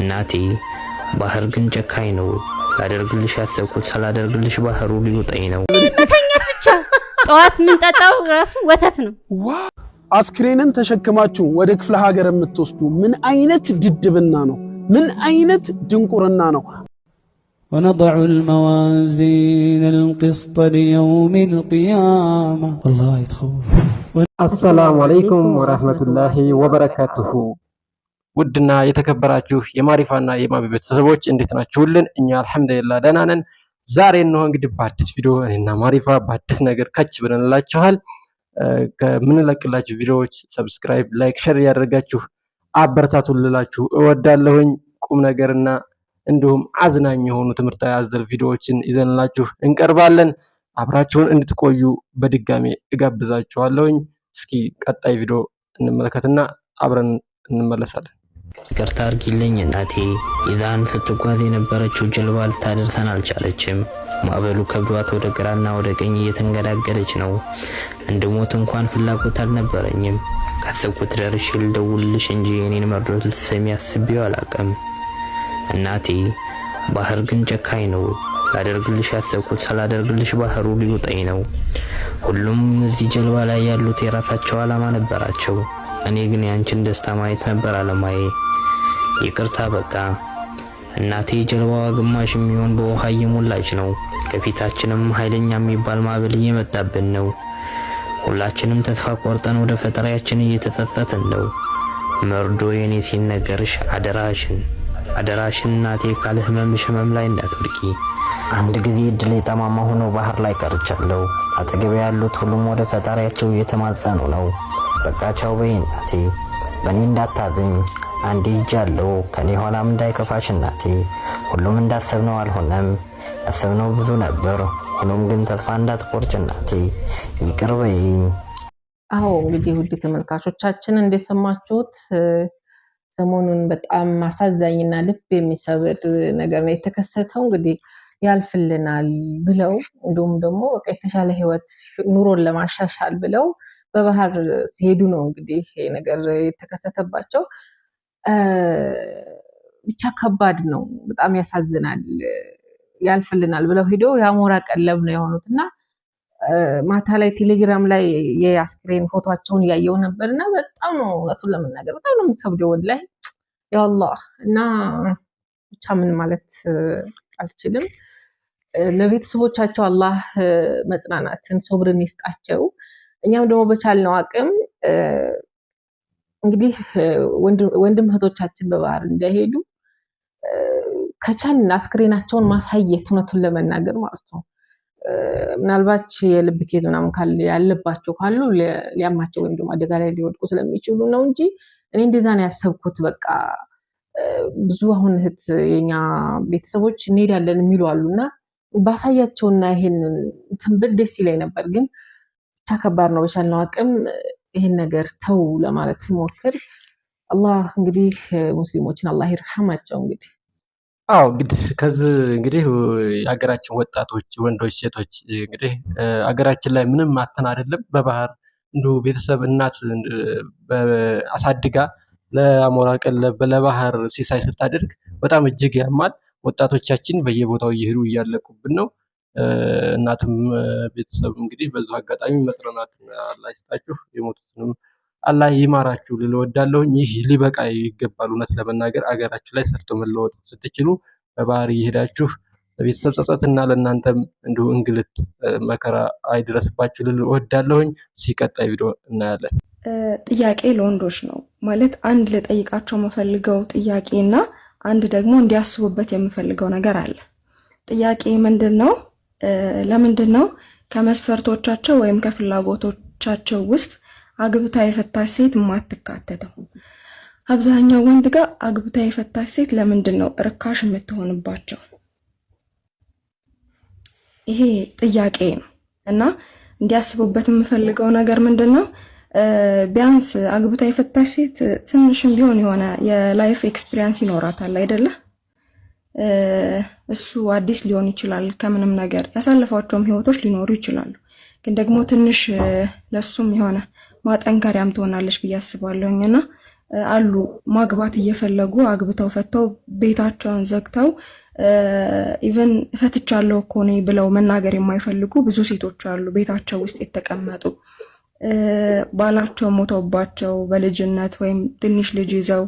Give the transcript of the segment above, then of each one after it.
እናቴ ባህር ግን ጨካኝ ነው ላደርግልሽ ያሰብኩት ሳላደርግልሽ ባህሩ ሊውጠኝ ነው መተኛት ብቻ ጧት ምን ጠጣው ራሱ ወተት ነው አስክሬንን ተሸክማችሁ ወደ ክፍለ ሀገር የምትወስዱ ምን አይነት ድድብና ነው ምን አይነት ድንቁርና ነው ونضع الموازين القسط ليوم القيامة والله يتخوف السلام عليكم ورحمة الله وبركاته ውድና የተከበራችሁ የማሪፋና የማቢ ቤተሰቦች እንዴት ናችሁልን? እኛ አልሐምዱሊላህ ደህና ነን። ዛሬ ነው እንግዲህ በአዲስ ቪዲዮ እና ማሪፋ በአዲስ ነገር ከች ብለንላችኋል። ከምንለቅላችሁ ቪዲዮዎች ሰብስክራይብ፣ ላይክ፣ ሼር ያደርጋችሁ አበረታቱልላችሁ እወዳለሁኝ። ቁም ነገርና እንዲሁም አዝናኝ የሆኑ ትምህርታዊ አዘል ቪዲዮዎችን ይዘንላችሁ እንቀርባለን። አብራችሁን እንድትቆዩ በድጋሚ እጋብዛችኋለሁኝ። እስኪ ቀጣይ ቪዲዮ እንመለከትና አብረን እንመለሳለን። ይቅርታ አድርጊልኝ እናቴ ኢዛን ስትጓዝ የነበረችው ጀልባ ልታደርሰን አልቻለችም። ማዕበሉ ከብዷት ወደ ግራና ወደ ቀኝ እየተንገዳገደች ነው። እንድሞት እንኳን ፍላጎት አልነበረኝም። ካሰብኩት ደርሼ ልደውልልሽ እንጂ የኔን መርዶ ልትሰሚ አስቤው አላውቅም። እናቴ ባህር ግን ጨካኝ ነው ላደርግልሽ ያሰብኩት ሳላደርግልሽ ባህሩ ሊውጠኝ ነው። ሁሉም እዚህ ጀልባ ላይ ያሉት የራሳቸው ዓላማ ነበራቸው። እኔ ግን ያንቺን ደስታ ማየት ነበር አለማዬ። ይቅርታ በቃ እናቴ ጀልባዋ ግማሽ የሚሆን በውሃ እየሞላች ነው። ከፊታችንም ኃይለኛ የሚባል ማዕበል እየመጣብን ነው። ሁላችንም ተስፋ ቆርጠን ወደ ፈጣሪያችን እየተጸጸትን ነው። መርዶ የኔ ሲነገርሽ አደራሽን እናቴ ካለ ህመምሽ ህመም ላይ እንዳትወድቂ። አንድ ጊዜ እድሌ ጠማማ ሆኖ ባህር ላይ ቀርቻለሁ። አጠገቤ ያሉት ሁሉም ወደ ፈጣሪያቸው እየተማጸኑ ነው። በቃ ቻው በይ እናቴ፣ በእኔ እንዳታዝኝ። አንዴ ሄጃለሁ፣ ከኔ ኋላም እንዳይከፋሽ እናቴ። ሁሉም እንዳሰብነው አልሆነም፣ ያሰብነው ብዙ ነበር። ሆኖም ግን ተስፋ እንዳትቆርጭ እናቴ፣ ይቅር በይኝ። አዎ እንግዲህ ውድ ተመልካቾቻችን እንደሰማችሁት ሰሞኑን በጣም አሳዛኝና ልብ የሚሰብር ነገር ነው የተከሰተው። እንግዲህ ያልፍልናል ብለው እንዲሁም ደግሞ በቃ የተሻለ ህይወት ኑሮን ለማሻሻል ብለው በባህር ሲሄዱ ነው እንግዲህ ይሄ ነገር የተከሰተባቸው። ብቻ ከባድ ነው፣ በጣም ያሳዝናል። ያልፍልናል ብለው ሄደው የአሞራ ቀለብ ነው የሆኑትና ማታ ላይ ቴሌግራም ላይ የአስክሬን ፎቶአቸውን ያየው ነበርና በጣም ነው እውነቱን ለመናገር በጣም ነው የሚከብደው ወላሂ ያ አላህ። እና ብቻ ምን ማለት አልችልም። ለቤተሰቦቻቸው አላህ መጽናናትን ሶብርን ይስጣቸው። እኛም ደግሞ በቻልነው አቅም እንግዲህ ወንድም እህቶቻችን በባህር እንዳይሄዱ ከቻልን አስክሬናቸውን ማሳየት እውነቱን ለመናገር ማለት ነው። ምናልባት የልብ ኬዝ ምናምን ካለ ያለባቸው ካሉ ሊያማቸው ወይም ደግሞ አደጋ ላይ ሊወድቁ ስለሚችሉ ነው እንጂ እኔ እንደዛ ነው ያሰብኩት። በቃ ብዙ አሁን እህት የኛ ቤተሰቦች እንሄዳለን የሚሉ አሉና ባሳያቸውና ይሄንን ትንብል ደስ ይለኝ ነበር። ግን ብቻ ከባድ ነው። በቻልነው አቅም ይሄን ነገር ተው ለማለት ሞክር። አላህ እንግዲህ ሙስሊሞችን አላህ ይርሐማቸው። እንግዲህ አዎ ከዚህ እንግዲህ የሀገራችን ወጣቶች ወንዶች ሴቶች እንግዲህ ሀገራችን ላይ ምንም ማተን አይደለም በባህር እንዲሁ ቤተሰብ እናት አሳድጋ ለአሞራ ቀለብ ለባህር ሲሳይ ስታደርግ በጣም እጅግ ያማል። ወጣቶቻችን በየቦታው እየሄዱ እያለቁብን ነው። እናትም ቤተሰብ እንግዲህ በዛው አጋጣሚ መጽናናት አላህ ይስጣችሁ፣ የሞቱትንም አላህ ይማራችሁ ልል እወዳለሁ። ይህ ሊበቃ ይገባል። እውነት ለመናገር አገራችሁ ላይ ሰርቶ መለወጥ ስትችሉ በባህር እየሄዳችሁ ለቤተሰብ ጸጸትና ለእናንተም እንዲሁ እንግልት መከራ አይድረስባችሁ ልል እወዳለሁኝ። ሲቀጣይ ቪዲዮ እናያለን። ጥያቄ ለወንዶች ነው ማለት አንድ ልጠይቃቸው የምፈልገው ጥያቄና አንድ ደግሞ እንዲያስቡበት የምፈልገው ነገር አለ። ጥያቄ ምንድነው? ለምንድነው ከመስፈርቶቻቸው ወይም ከፍላጎቶቻቸው ውስጥ አግብታ የፈታች ሴት የማትካተተው? አብዛኛው ወንድ ጋር አግብታ የፈታች ሴት ለምንድነው ርካሽ የምትሆንባቸው? ይሄ ጥያቄ ነው እና እንዲያስቡበት የምፈልገው ነገር ምንድነው? ቢያንስ አግብታ የፈታች ሴት ትንሽም ቢሆን የሆነ የላይፍ ኤክስፒሪየንስ ይኖራታል አይደለ? እሱ አዲስ ሊሆን ይችላል። ከምንም ነገር ያሳለፏቸውም ህይወቶች ሊኖሩ ይችላሉ። ግን ደግሞ ትንሽ ለሱም የሆነ ማጠንከሪያም ትሆናለች ብዬ አስባለሁኝና አሉ ማግባት እየፈለጉ አግብተው ፈተው ቤታቸውን ዘግተው ኢቭን ፈትቻለሁ እኮ ነኝ ብለው መናገር የማይፈልጉ ብዙ ሴቶች አሉ። ቤታቸው ውስጥ የተቀመጡ ባላቸው ሞተውባቸው በልጅነት ወይም ትንሽ ልጅ ይዘው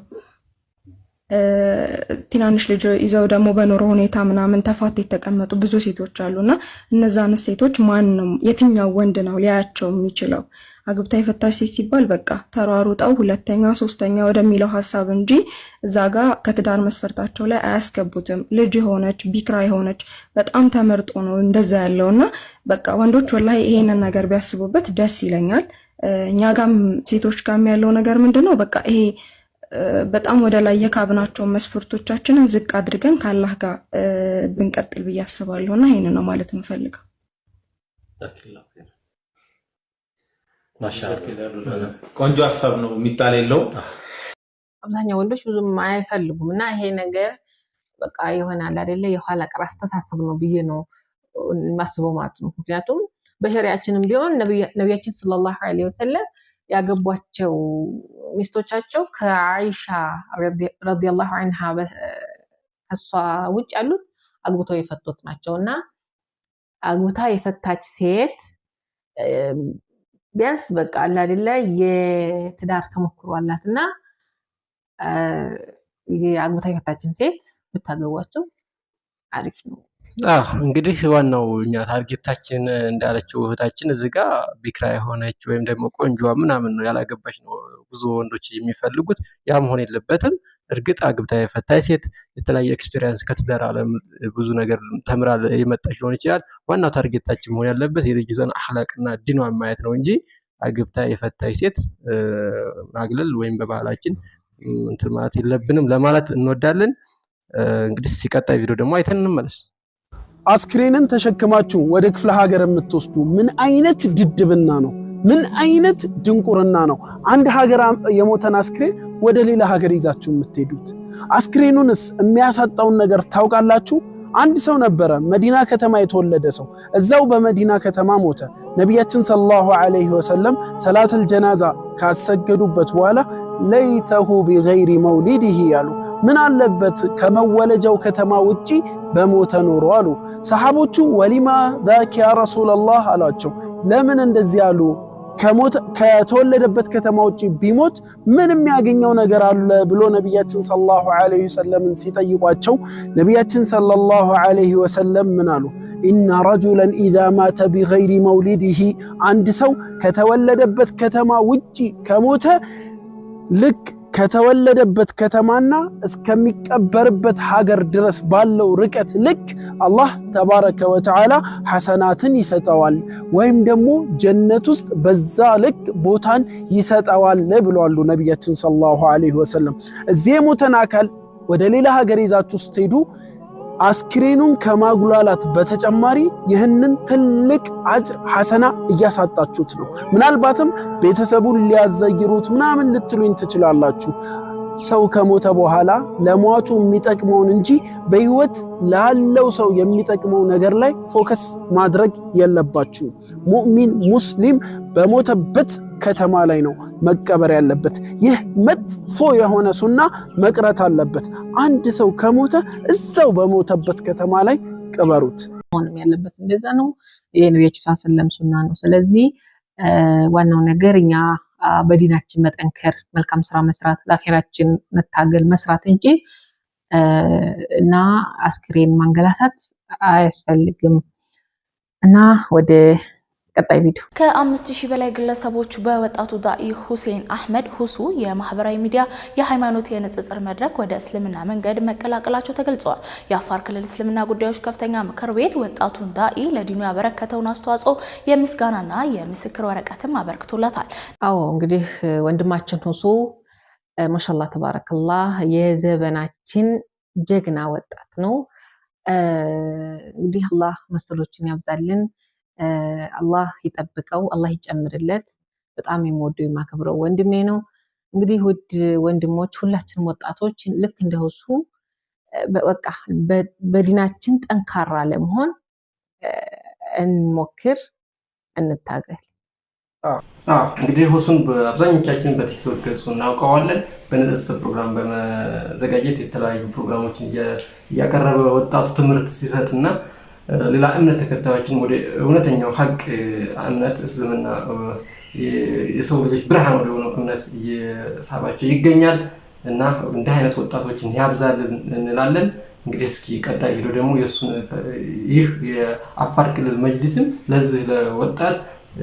ትናንሽ ልጅ ይዘው ደግሞ በኑሮ ሁኔታ ምናምን ተፋት የተቀመጡ ብዙ ሴቶች አሉና እነዛን ሴቶች ማን ነው የትኛው ወንድ ነው ሊያያቸው የሚችለው? አግብታ የፈታች ሴት ሲባል በቃ ተሯሩጠው ሁለተኛ ሶስተኛ ወደሚለው ሐሳብ እንጂ እዛ ጋር ከትዳር መስፈርታቸው ላይ አያስገቡትም። ልጅ የሆነች ቢክራ የሆነች በጣም ተመርጦ ነው እንደዛ ያለውና በቃ ወንዶች ወላሂ ይሄንን ነገር ቢያስቡበት ደስ ይለኛል። እኛ ጋም ሴቶች ጋም ያለው ነገር ምንድነው በቃ ይሄ በጣም ወደ ላይ የካብናቸው መስፈርቶቻችንን ዝቅ አድርገን ከአላህ ጋር ብንቀጥል ብዬ አስባለሁና ይሄንን ነው ማለት የምፈልገው። ማሻአላህ ቆንጆ ሐሳብ ነው የሚጣል የለው። አብዛኛው ወንዶች ብዙም አይፈልጉም እና ይሄ ነገር በቃ ይሆናል አይደለ የኋላ ቀር አስተሳሰብ ነው ብዬ ነው ማስበው ማለት ነው። ምክንያቱም በሸሪዓችንም ቢሆን ነብያችን ሰለላሁ ዐለይሂ ወሰለም ያገቧቸው ሚስቶቻቸው ከአይሻ ረዲየላሁ ዐንሃ ከሷ ውጭ ያሉት አግብተው የፈቱት ናቸውና አግብታ የፈታች ሴት ቢያንስ በቃ አለ አይደለ የትዳር ተሞክሮ አላትና ይሄ አግብታ የፈታችን ሴት ብታገቧቸው አሪፍ ነው። እንግዲህ ዋናው እኛ ታርጌታችን እንዳለችው እህታችን እዚህ ጋር ቢክራ የሆነች ወይም ደግሞ ቆንጆዋ ምናምን ነው ያላገባች ነው ብዙ ወንዶች የሚፈልጉት። ያ መሆን የለበትም። እርግጥ አግብታ የፈታች ሴት የተለያየ ኤክስፒሪየንስ ከትዳር ዓለም ብዙ ነገር ተምራ የመጣች ሊሆን ይችላል። ዋናው ታርጌታችን መሆን ያለበት የልጅቷን አኽላቅና ዲኗን ማየት ነው እንጂ አግብታ የፈታች ሴት ማግለል ወይም በባህላችን እንትን ማለት የለብንም ለማለት እንወዳለን። እንግዲህ ሲቀጣይ ቪዲዮ ደግሞ አይተን እንመለስ። አስክሬንን ተሸክማችሁ ወደ ክፍለ ሀገር የምትወስዱ ምን አይነት ድድብና ነው? ምን አይነት ድንቁርና ነው? አንድ ሀገር የሞተን አስክሬን ወደ ሌላ ሀገር ይዛችሁ የምትሄዱት? አስክሬኑንስ የሚያሳጣውን ነገር ታውቃላችሁ? አንድ ሰው ነበረ መዲና ከተማ የተወለደ ሰው እዛው በመዲና ከተማ ሞተ። ነቢያችን ሰለላሁ ዐለይሂ ወሰለም ሰላተል ጀናዛ ካሰገዱበት በኋላ ለይተሁ ቢገይሪ መውሊዲሂ ያሉ፣ ምን አለበት ከመወለጃው ከተማ ውጪ በሞተ ኖሮ አሉ። ሰሃቦቹ ወሊማ ዛክ ያ ረሱላላህ አሏቸው። ለምን እንደዚህ አሉ? ከተወለደበት ከተማ ውጪ ቢሞት ምን የሚያገኘው ነገር አለ ብሎ ነቢያችን ሰለላሁ ዐለይሂ ወሰለም ሲጠይቋቸው ነቢያችን ሰለላሁ ዐለይሂ ወሰለም ምን አሉ? ኢነ ረጁለን ኢዛ ማተ ቢገይሪ መውሊዲሂ፣ አንድ ሰው ከተወለደበት ከተማ ውጪ ከሞተ ልክ ከተወለደበት ከተማና እስከሚቀበርበት ሀገር ድረስ ባለው ርቀት ልክ አላህ ተባረከ ወተዓላ ሐሰናትን ይሰጠዋል ወይም ደግሞ ጀነት ውስጥ በዛ ልክ ቦታን ይሰጠዋል ብለዋል ነቢያችን ሰለላሁ ዐለይሂ ወሰለም። እዚህ የሞተን አካል ወደ ሌላ ሀገር ይዛችሁ ስትሄዱ አስክሬኑን ከማጉላላት በተጨማሪ ይህንን ትልቅ አጅር ሐሰና እያሳጣችሁት ነው። ምናልባትም ቤተሰቡን ሊያዘይሩት ምናምን ልትሉኝ ትችላላችሁ። ሰው ከሞተ በኋላ ለሟቹ የሚጠቅመውን እንጂ በህይወት ላለው ሰው የሚጠቅመው ነገር ላይ ፎከስ ማድረግ የለባችሁ። ሙእሚን ሙስሊም በሞተበት ከተማ ላይ ነው መቀበር ያለበት። ይህ መጥፎ የሆነ ሱና መቅረት አለበት። አንድ ሰው ከሞተ እዛው በሞተበት ከተማ ላይ ቅበሩት። ሆነም ያለበት እንደዛ ነው። የነብያችን ሰለላሁ ሱና ነው። ስለዚህ ዋናው ነገር እኛ በዲናችን መጠንከር፣ መልካም ስራ መስራት፣ ለአኺራችን መታገል መስራት እንጂ እና አስክሬን ማንገላታት አያስፈልግም። እና ወደ ቀጣይ ቪዲዮ ከ5000 በላይ ግለሰቦች በወጣቱ ዳኢ ሁሴን አህመድ ሁሱ የማህበራዊ ሚዲያ የሃይማኖት የንጽጽር መድረክ ወደ እስልምና መንገድ መቀላቀላቸው ተገልጿል። የአፋር ክልል እስልምና ጉዳዮች ከፍተኛ ምክር ቤት ወጣቱን ዳኢ ለዲኑ ያበረከተውን አስተዋጽኦ የምስጋናና የምስክር ወረቀትም አበርክቶለታል። እንግዲህ ወንድማችን ሁሱ ማሻአላህ ተባረከላህ የዘበናችን ጀግና ወጣት ነው። እንግዲህ አላህ መሰሎችን ያብዛልን። አላህ ይጠብቀው፣ አላህ ይጨምርለት። በጣም የምወደው የማከብረው ወንድሜ ነው። እንግዲህ ውድ ወንድሞች ሁላችንም ወጣቶች ልክ እንደሱ በቃ በዲናችን ጠንካራ ለመሆን እንሞክር፣ እንታገል። እንግዲህ ሁሱን በአብዛኞቻችን በቲክቶክ ገጹ እናውቀዋለን። በንጽጽር ፕሮግራም በመዘጋጀት የተለያዩ ፕሮግራሞችን እያቀረበ ወጣቱ ትምህርት ሲሰጥና ሌላ እምነት ተከታዮችን ወደ እውነተኛው ሀቅ እምነት እስልምና የሰው ልጆች ብርሃን ወደ ሆነው እምነት እየሳባቸው ይገኛል እና እንዲህ አይነት ወጣቶችን ያብዛልን እንላለን። እንግዲህ እስኪ ቀጣይ ቪዲዮ ደግሞ ይህ የአፋር ክልል መጅሊስም ለዚህ ለወጣት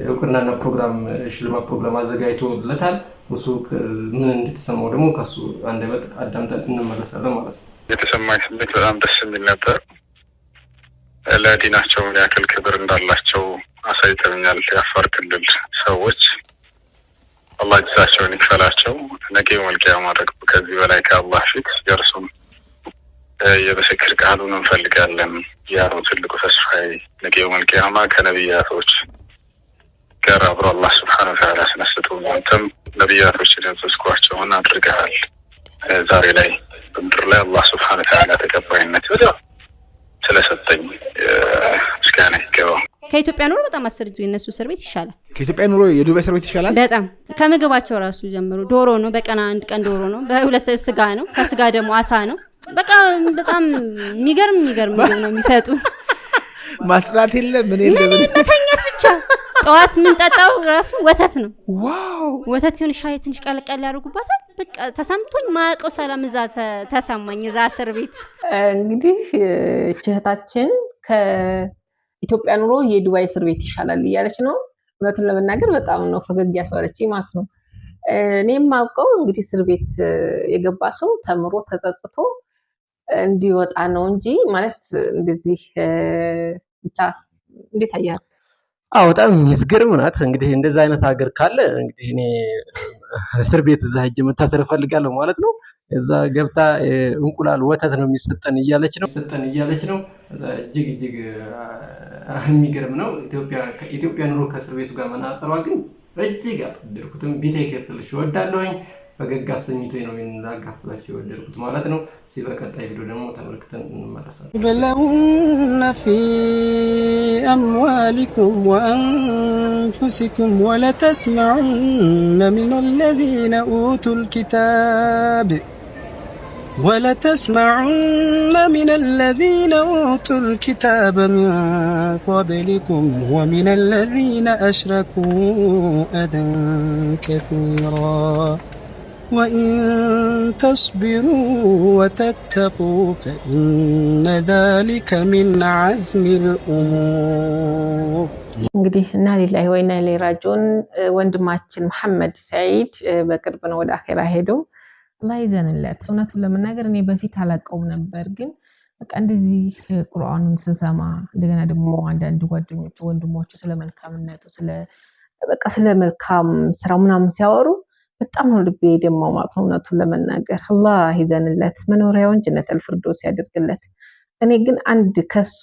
እውቅናና ፕሮግራም ሽልማት ፕሮግራም አዘጋጅቶለታል። እሱ ምን እንደተሰማው ደግሞ ከሱ አንደበት አዳምጠን እንመለሳለን ማለት ነው። የተሰማኝ ስሜት በጣም ደስ የሚል ነበር። ለዲናቸው ምን ያክል ክብር እንዳላቸው አሳይተውኛል። የአፋር ክልል ሰዎች አላህ ጀዛቸውን ይክፈላቸው። ነገ መልቂያማ ደግሞ ከዚህ በላይ ከአላህ ፊት የእርሱም የምስክር ቃሉን እንፈልጋለን። ያ ነው ትልቁ ተስፋዬ። ነገ መልቂያማ ከነቢያቶች ጋር አብሮ አላህ ሱብሓነሁ ወተዓላ አስነስቶ አንተም ነቢያቶችን ያዘዝኳቸውን አድርገሃል። ዛሬ ላይ በምድር ላይ አላህ ሱብሓነሁ ወተዓላ ተቀባይነት ስለሰጠኝ ምስጋና ይገባው። ከኢትዮጵያ ኑሮ በጣም አስርጁ የነሱ እስር ቤት ይሻላል። ከኢትዮጵያ ኑሮ የዱባይ እስር ቤት ይሻላል በጣም። ከምግባቸው ራሱ ጀምሮ ዶሮ ነው፣ በቀን አንድ ቀን ዶሮ ነው፣ በሁለት ስጋ ነው፣ ከስጋ ደግሞ አሳ ነው። በቃ በጣም የሚገርም ምግብ ነው የሚሰጡ። ማስራት የለም ምን መተኛት ብቻ። ጠዋት የምንጠጣው ራሱ ወተት ነው። ዋው ወተት ይሁን ሻይ ትንሽ ቀለቀል ያደርጉባታል። በቃ ተሰምቶኝ ማያውቀው ሰላም እዛ ተሰማኝ እዛ እስር ቤት። እንግዲህ እህታችን ከኢትዮጵያ ኑሮ የዱባይ እስር ቤት ይሻላል እያለች ነው። እውነቱን ለመናገር በጣም ነው ፈገግ ያስባለች ማለት ነው። እኔም ማውቀው እንግዲህ እስር ቤት የገባ ሰው ተምሮ ተጸጽቶ እንዲወጣ ነው እንጂ ማለት እንደዚህ ብቻ እንዴት አያል በጣም የሚያስገርም ናት። እንግዲህ እንደዛ አይነት ሀገር ካለ እንግዲህ እኔ እስር ቤት እዛ ሄጄ መታሰር እፈልጋለሁ ማለት ነው። እዛ ገብታ እንቁላል ወተት ነው የሚሰጠን እያለች ነው። እጅግ የሚገርም ነው። ኢትዮጵያ ኑሮ ከእስር ቤቱ ጋር መናጸሯ ግን እጅግ አልወደድኩትም። ቤቴ ከፍልሽ እወዳለሁኝ። ፈገግ አሰኝቶኝ ነው ላጋፍላችሁ የወደድኩት ማለት ነው። በቀጣይ ቪዲዮ ደግሞ ተመልክተን እንመለሳለን። በለውነ ፊ አምዋሊኩም ወአንፉሲኩም ወለተስመዑነ ሚነለዚነ ኡቱል ኪታብ ولتسمعن من الذين أوتوا الكتاب من قبلكم ومن الذين أشركوا أذى كثيرا وإن تصبروا وتتقوا فإن ذلك من عزم الأمور. እንግዲህ እና ሊላሂ ወኢና ኢለይሂ ራጂዑን ወንድማችን መሐመድ ሰዒድ በቅርብ ነው ወደ አኺራ ሄዶ አላህ ይዘንለት። እውነቱን ለመናገር እኔ በፊት አላውቀውም ነበር፣ ግን በቃ እንደዚህ ቁርአኑን ስንሰማ እንደገና ደግሞ አንዳንድ ጓደኞቹ ወንድሞቹ ስለ መልካምነቱ ስለ መልካም ስራው ምናምን ሲያወሩ በጣም ነው ልቤ ደማው ማለት ነው። እውነቱን ለመናገር አላህ ይዘንለት፣ መኖሪያውን ጀነተል ፊርደውስ ያድርግለት። እኔ ግን አንድ ከሱ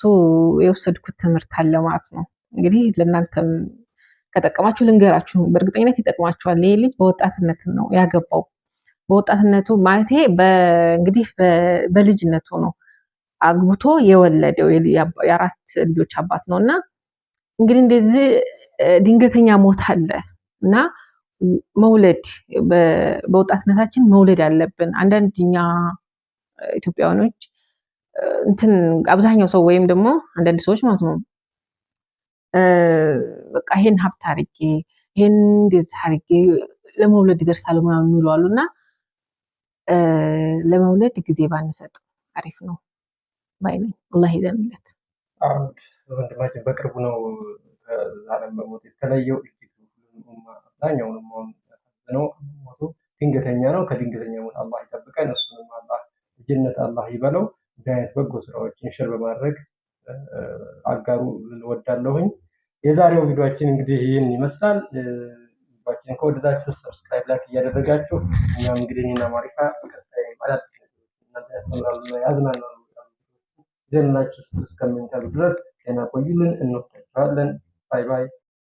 የወሰድኩት ትምህርት አለ ማለት ነው። እንግዲህ ለእናንተም ከጠቀማችሁ ልንገራችሁ፣ በእርግጠኝነት ይጠቅማችኋል። ይሄ ልጅ በወጣትነት ነው ያገባው። በወጣትነቱ ማለት ይሄ እንግዲህ በልጅነቱ ነው አግብቶ የወለደው የአራት ልጆች አባት ነውና እንግዲህ እንደዚህ ድንገተኛ ሞት አለ እና መውለድ በወጣትነታችን መውለድ አለብን። አንዳንድኛ ኢትዮጵያውያኖች አብዛኛው ሰው ወይም ደግሞ አንዳንድ ሰዎች ማለት ነው በቃ ይሄን ሀብት አድርጌ ይሄን እንደዚህ አድርጌ ለመውለድ ይደርሳል ምናምን የሚሉ አሉና ለመውለድ ጊዜ ባንሰጥ አሪፍ ነው ባይ ነኝ። አላህ ይዘንለት። ወንድማችን በቅርቡ ነው ከዛሬም በሞት የተለየው። አብዛኛውንም ሞቱ ድንገተኛ ነው። ከድንገተኛ ሞት አላህ ይጠብቀን። እሱንም አላህ ጀነት አላህ ይበለው። እንዲህ አይነት በጎ ስራዎችን ሼር በማድረግ አጋሩ ልንወዳለሁኝ። የዛሬው ቪዲዮአችን እንግዲህ ይህን ይመስላል። ቪዲዮአችንን ከወደዳችሁ ሰብስክራይብ፣ ላይክ እያደረጋችሁ እኛም እንግዲህ እኔና ማሪካ ቀጣይ አዳዲስ ነገሮች እናንተ ያስተምራሉና ያዝናናሉ ይዘንላችሁ እስከምንቀርብ ድረስ ጤና ቆዩልን። እንወዳችኋለን። ባይ ባይ።